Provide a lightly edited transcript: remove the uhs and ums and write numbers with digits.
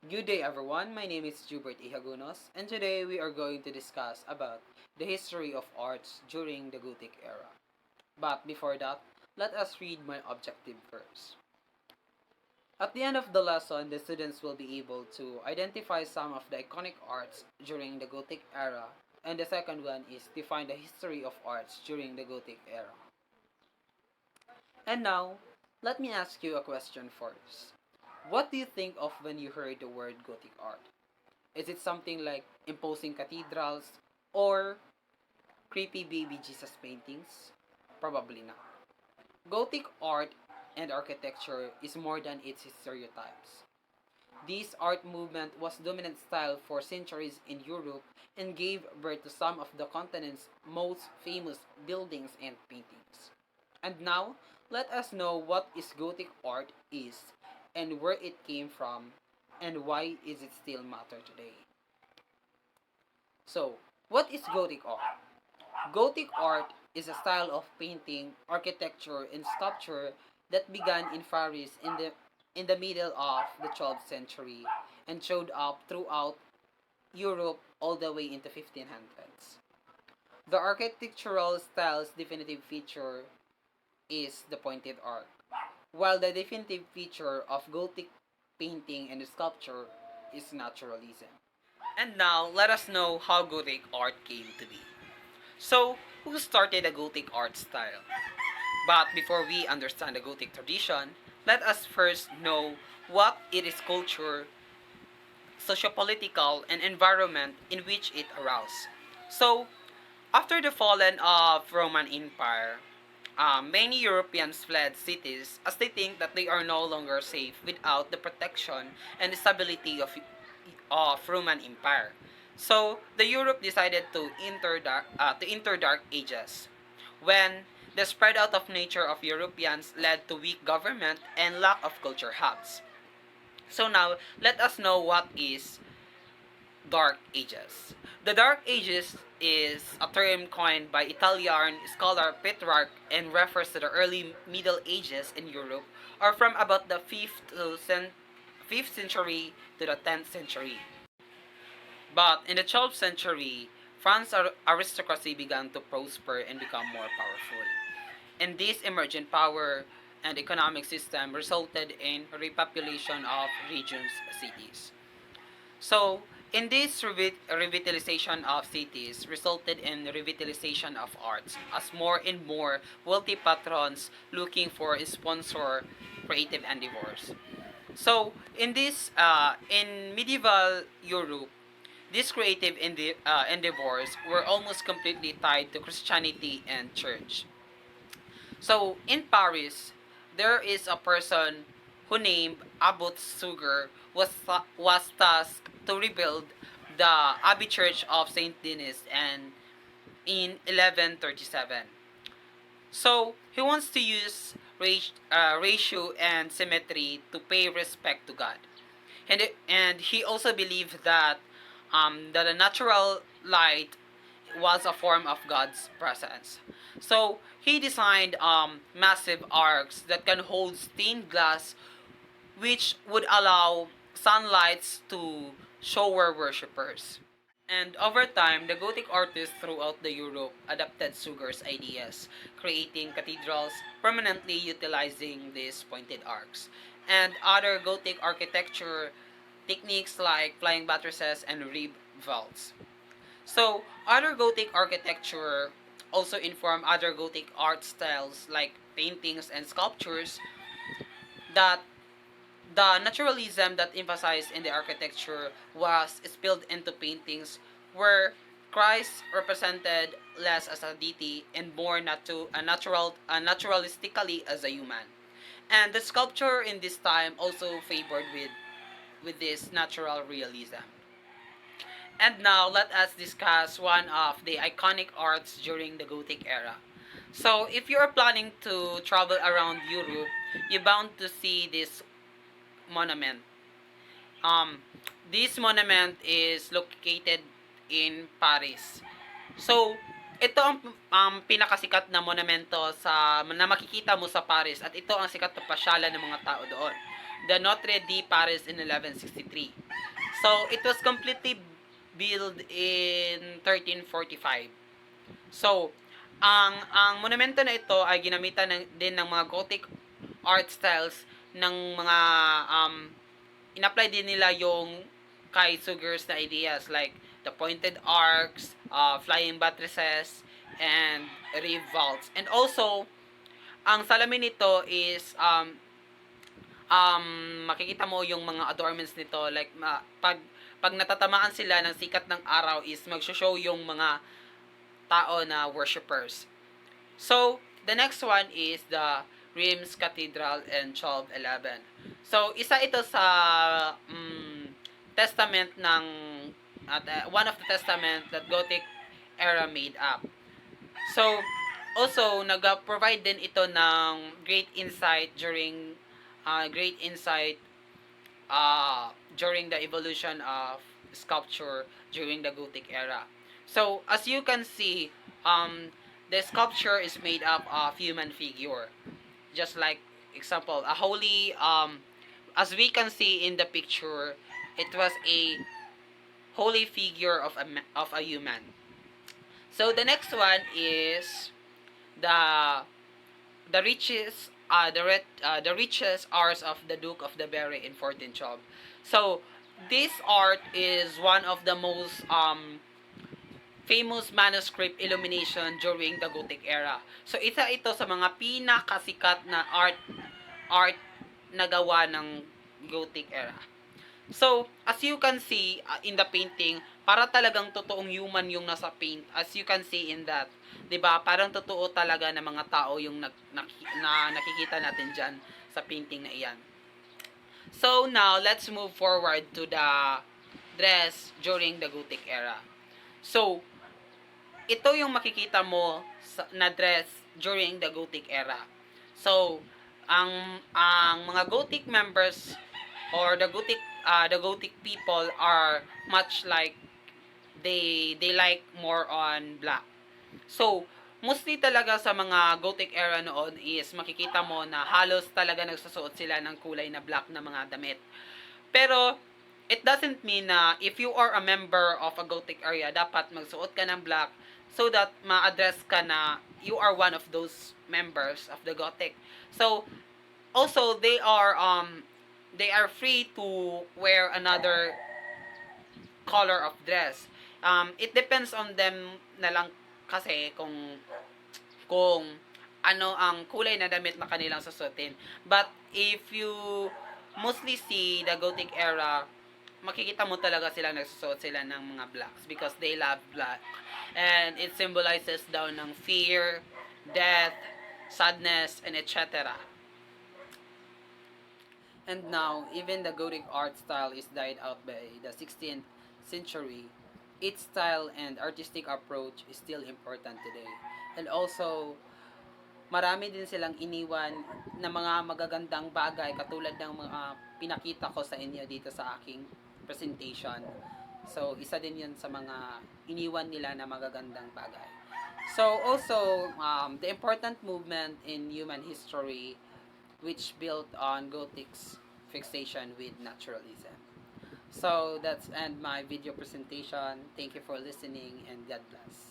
Good day everyone, my name is Hagonos, and today we are going to discuss about the history of arts during the Gothic era. But before that, let us read my objective first. At the end of the lesson, the students will be able to identify some of the iconic arts during the Gothic era, and the second one is define the history of arts during the Gothic era. And now, let me ask you a question first. What do you think of when you heard the word Gothic art? Is it something like imposing cathedrals or creepy baby Jesus paintings? Probably not. Gothic art and architecture is more than its stereotypes. This art movement was dominant style for centuries in Europe and gave birth to some of the continent's most famous buildings and paintings. And now, let us know what is Gothic art is and where it came from and why is it still matter today. So, what is Gothic art? Gothic art is a style of painting, architecture, and sculpture that began in Paris in the middle of the 12th century and showed up throughout Europe all the way into 1500s. The architectural style's definitive feature is the pointed arc, while the definitive feature of Gothic painting and sculpture is naturalism. And now, let us know how Gothic art came to be. So, who started the Gothic art style? But before we understand the Gothic tradition, let us first know what it is culture, sociopolitical, and environment in which it arose. So, after the fallen of Roman Empire, many Europeans fled cities as they think that they are no longer safe without the protection and stability of Roman Empire. So the Europe decided to enter Dark Ages, when the spread out of nature of Europeans led to weak government and lack of culture hubs. So now let us know what is Dark Ages. The Dark Ages is a term coined by Italian scholar Petrarch and refers to the early Middle Ages in Europe, or from about the 5th century to the 10th century. But in the 12th century, France's aristocracy began to prosper and become more powerful. And this emergent power and economic system resulted in repopulation of regions, cities. So, in this revitalization of cities resulted in revitalization of arts as more and more wealthy patrons looking for sponsor creative endeavors. So, in medieval Europe, these creative endeavors were almost completely tied to Christianity and church. So, in Paris, there is a person who named Abbot Suger was tasked to rebuild the Abbey Church of Saint Denis and in 1137. So, he wants to use ratio and symmetry to pay respect to God. And he also believed that the natural light was a form of God's presence. So he designed massive arcs that can hold stained glass, which would allow sunlights to shower worshippers. And over time, the Gothic artists throughout the Europe adapted Suger's ideas, creating cathedrals permanently utilizing these pointed arcs, and other Gothic architecture techniques like flying buttresses and rib vaults. So, other Gothic architecture also inform other Gothic art styles like paintings and sculptures that the naturalism that emphasized in the architecture was spilled into paintings where Christ represented less as a deity and more naturalistically as a human. And the sculpture in this time also favored with this natural realism. And now let us discuss one of the iconic arts during the Gothic era. So if you are planning to travel around Europe, you're bound to see this monument. Um, this monument is located in Paris. So, ito ang pinakasikat na monumento na makikita mo sa Paris at ito ang sikat na pasyalan ng mga tao doon. the Notre de Paris in 1163. So, it was completely built in 1345. So, ang monumento na ito ay ginamitan din ng mga Gothic art styles ng mga in-apply din nila yung kay Sugar's na ideas like the pointed arcs, flying buttresses, and reeve vaults. And also, ang salamin nito is makikita mo yung mga adornments nito like pag natatamaan sila ng sikat ng araw is mag-show yung mga tao na worshippers. So, the next one is the Reims Cathedral in 1211. So, isa ito sa testament ng one of the testament that Gothic era made up. So, also nag-provide din ito ng great insight during the evolution of sculpture during the Gothic era. So, as you can see, the sculpture is made up of human figure. Just like, example, a holy, as we can see in the picture, it was a holy figure of a human. So, the next one is the the riches the richest arts of the Duke of the Berry in 1412. So, this art is one of the most famous manuscript illumination during the Gothic era. So, isa ito sa mga pinakasikat na art na gawa ng Gothic era. So, as you can see in the painting, para talagang totoong human yung nasa paint. As you can see in that, 'di ba? Parang totoo talaga na mga tao yung nakikita natin diyan sa painting na iyan. So, now let's move forward to the dress during the Gothic era. So, ito yung makikita mo na dress during the Gothic era. So, ang mga Gothic members or the Gothic people are much like they like more on black. So, mostly talaga sa mga Gothic era noon is makikita mo na halos talaga nagsusuot sila ng kulay na black na mga damit. Pero, it doesn't mean na if you are a member of a Gothic area, dapat magsuot ka ng black so that ma-address ka na you are one of those members of the Gothic. So, also, they are free to wear another color of dress. It depends on them na lang kasi kung ano ang kulay na damit na kanilang susutin. But if you mostly see the Gothic era, makikita mo talaga sila nagsusuot sila ng mga blacks because they love black. And it symbolizes daw ng fear, death, sadness, and etc. And now, even the Gothic art style is died out by the 16th century. Its style and artistic approach is still important today. And also, marami din silang iniwan na mga magagandang bagay katulad ng mga pinakita ko sa inyo dito sa aking presentation. So, isa din yun sa mga iniwan nila na magagandang bagay. So, also, the important movement in human history which built on Gothic's fixation with naturalism. So, that's end my video presentation. Thank you for listening and God bless.